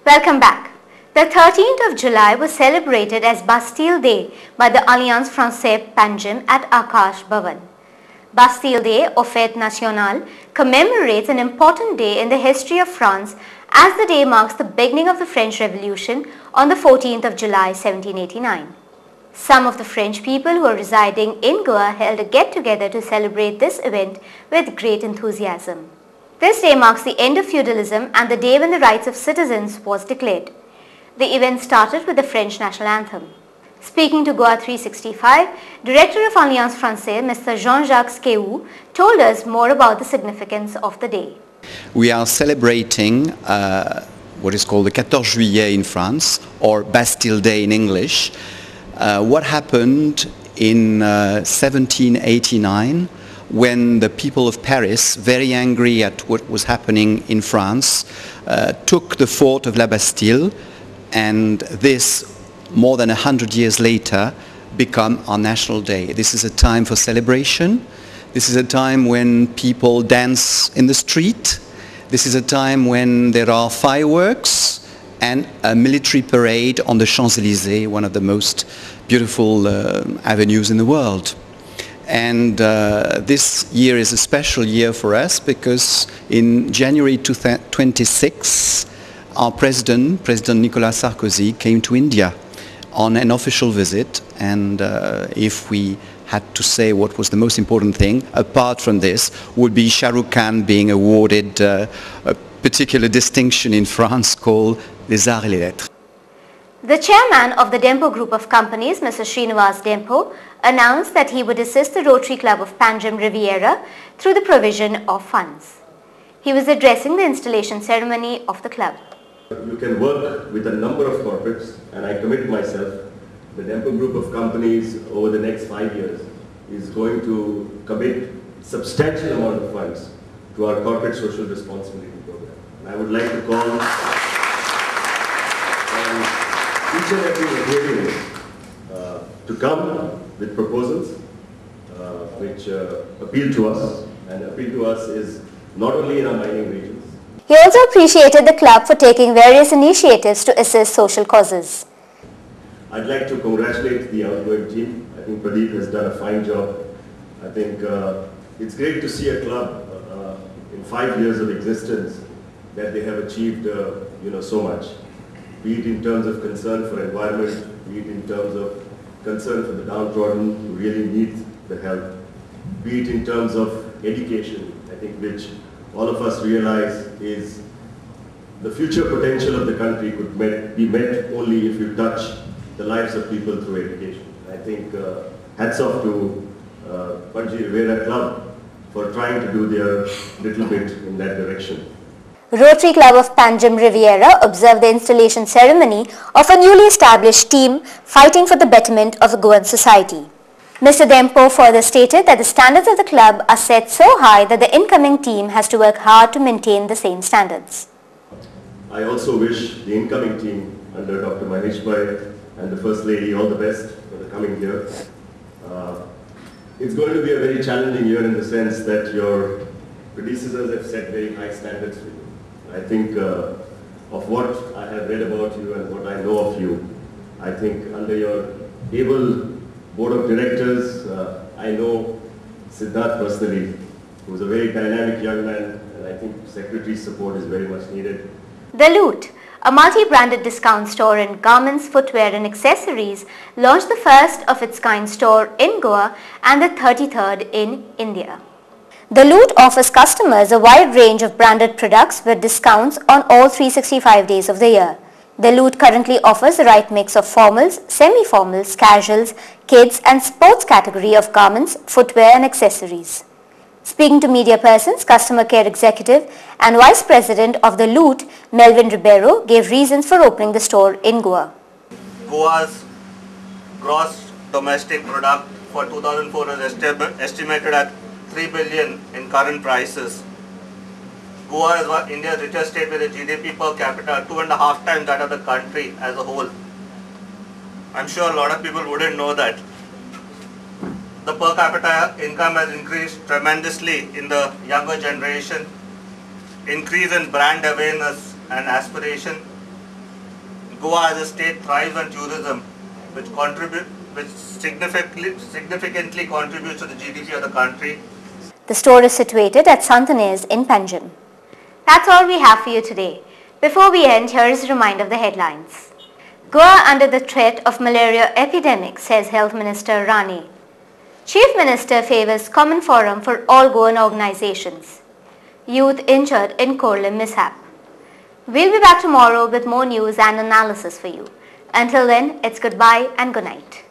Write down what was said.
Welcome back. The 13th of July was celebrated as Bastille Day by the Alliance Française Panjim at Akash Bhavan. Bastille Day, or Fête Nationale, commemorates an important day in the history of France as the day marks the beginning of the French Revolution on the 14th of July 1789. Some of the French people who are residing in Goa held a get-together to celebrate this event with great enthusiasm. This day marks the end of feudalism and the day when the rights of citizens was declared. The event started with the French national anthem. Speaking to Goa 365, Director of Alliance Française, Mr. Jean-Jacques Seg3, told us more about the significance of the day. We are celebrating what is called the 14 Juillet in France, or Bastille Day in English. What happened in 1789 when the people of Paris, very angry at what was happening in France, took the fort of La Bastille, and this, more than 100 years later, become our national day. This is a time for celebration. This is a time when people dance in the street. This is a time when there are fireworks and a military parade on the Champs-Élysées, one of the most beautiful avenues in the world. And this year is a special year for us because in January 2026, our President Nicolas Sarkozy, came to India on an official visit. And if we had to say what was the most important thing, apart from this, would be Shah Rukh Khan being awarded a particular distinction in France called les Arts et les Lettres. The chairman of the Dempo Group of Companies, Mr. Srinivas Dempo, announced that he would assist the Rotary Club of Panjim Riviera through the provision of funds. He was addressing the installation ceremony of the club. You can work with a number of corporates, and I commit myself, the Dempo Group of Companies over the next 5 years is going to commit substantial amount of funds to our corporate social responsibility program. And I would like to call each and every executive to come with proposals which appeal to us, and appeal to us is not only in our mining regions. He also appreciated the club for taking various initiatives to assist social causes. I'd like to congratulate the outgoing team. I think Pradeep has done a fine job. I think it's great to see a club in 5 years of existence that they have achieved so much. Be it in terms of concern for environment, be it in terms of concern for the downtrodden who really need the help, be it in terms of education, I think, which all of us realize is the future potential of the country could be met only if you touch the lives of people through education. I think hats off to Panji Rivera Club for trying to do their little bit in that direction. Rotary Club of Panjim Riviera observed the installation ceremony of a newly established team fighting for the betterment of the Goan society. Mr. Dempo further stated that the standards of the club are set so high that the incoming team has to work hard to maintain the same standards. I also wish the incoming team under Dr. Mahesh Bhai and the First Lady all the best for the coming year. It's going to be a very challenging year in the sense that your predecessors have set very high standards for you. I think of what I have read about you and what I know of you, I think under your able board of directors, I know Siddharth personally, who is a very dynamic young man, and I think secretary's support is very much needed. The Loot, a multi-branded discount store in garments, footwear and accessories, launched the first of its kind store in Goa and the 33rd in India. The Loot offers customers a wide range of branded products with discounts on all 365 days of the year. The Loot currently offers the right mix of formals, semi-formals, casuals, kids and sports category of garments, footwear and accessories. Speaking to media persons, customer care executive and vice president of the Loot, Melvin Ribeiro, gave reasons for opening the store in Goa. Goa's gross domestic product for 2004 is estimated at 3 billion in current prices. Goa is India's richest state with a GDP per capita 2.5 times that of the country as a whole. I'm sure a lot of people wouldn't know that. The per capita income has increased tremendously in the younger generation. Increase in brand awareness and aspiration. Goa as a state thrives on tourism, which significantly contributes to the GDP of the country. The store is situated at Santanez in Panjim. That's all we have for you today. Before we end, here is a reminder of the headlines. Goa under the threat of malaria epidemic, says Health Minister Rani. Chief Minister favors common forum for all Goan organizations. Youth injured in Korlim mishap. We'll be back tomorrow with more news and analysis for you. Until then, it's goodbye and good night.